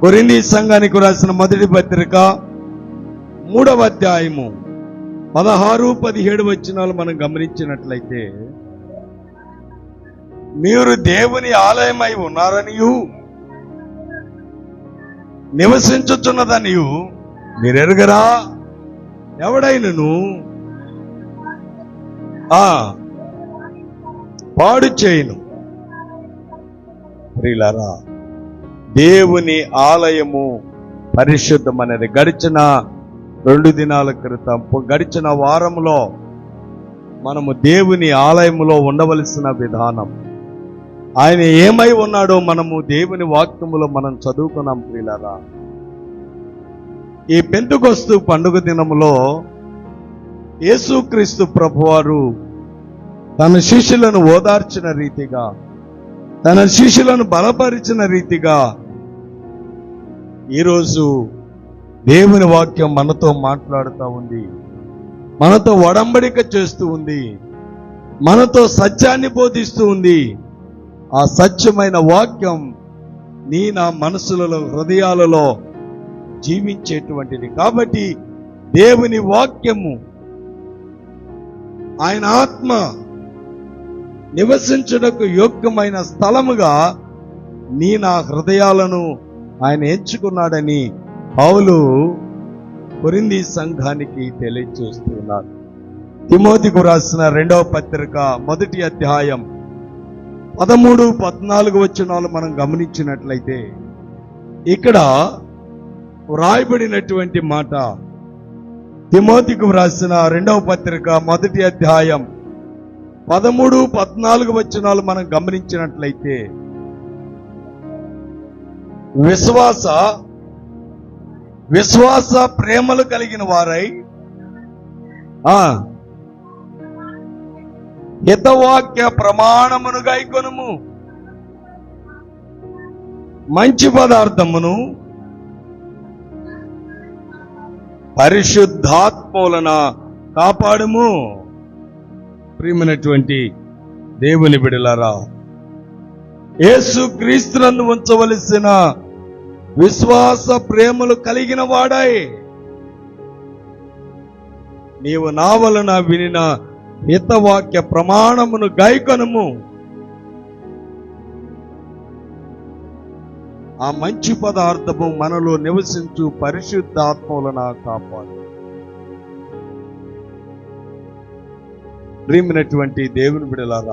కొరింథీ సంఘానికి రాసిన మొదటి పత్రిక 3వ అధ్యాయము 16-17 వచనాలు మనం గమనించినట్లయితే, మీరు దేవుని ఆలయమై ఉన్నారనియు నివసించుచున్నదనియు మీరెరుగరా? ఎవడైనను పాడు చేయను. ప్రియులారా, దేవుని ఆలయము పరిశుద్ధమనేది గడిచిన 2 దినాల క్రితం, గడిచిన వారంలో మనము దేవుని ఆలయములో ఉండవలసిన విధానం, ఆయన ఏమై ఉన్నాడో మనము దేవుని వాక్యములో మనం చదువుకున్నాం. ప్రియులారా, ఈ పెంతెకొస్తు పండుగ దినములో యేసుక్రీస్తు ప్రభువారు తన శిష్యులను ఓదార్చిన రీతిగా, తన శిష్యులను బలపరిచిన రీతిగా ఈరోజు దేవుని వాక్యం మనతో మాట్లాడుతూ ఉంది, మనతో ఒడంబడిక చేస్తూ ఉంది, మనతో సత్యాన్ని బోధిస్తూ ఉంది. ఆ సత్యమైన వాక్యం నా మనసులలో, హృదయాలలో జీవించేటువంటిది. కాబట్టి దేవుని వాక్యము, ఆయన ఆత్మ నివసించుటకు యోగ్యమైన స్థలముగా నా హృదయాలను ఆయన ఎంచుకున్నాడని పౌలు కొరింథీ సంఘానికి తెలియజేస్తున్నాడు. తిమోతికు రాసిన 2వ పత్రిక 1వ అధ్యాయం 13-14 వచనాలు మనం గమనించినట్లయితే, ఇక్కడ వ్రాయబడినటువంటి మాట, తిమోతికు రాసిన 2వ పత్రిక 1వ అధ్యాయం 13-14 వచనాలు మనం గమనించినట్లయితే, విశ్వాస ప్రేమలు కలిగిన వారై హితవాక్య ప్రమాణమును గైకొనుము, మంచి పదార్థమును పరిశుద్ధాత్మూలన కాపాడుము. ప్రియమైనటువంటి దేవుని బిడ్డలారా, యేసుక్రీస్తునందు ఉంచవలసిన విశ్వాస ప్రేమలు కలిగిన వాడై నీవు నా వలన వినిన హితవాక్య ప్రమాణమును గైకొనుము. ఆ మంచి పదార్థము మనలో నివసించు పరిశుద్ధాత్మలను కాపాడు. ప్రియమైనటువంటి దేవుని బిడ్డలారా,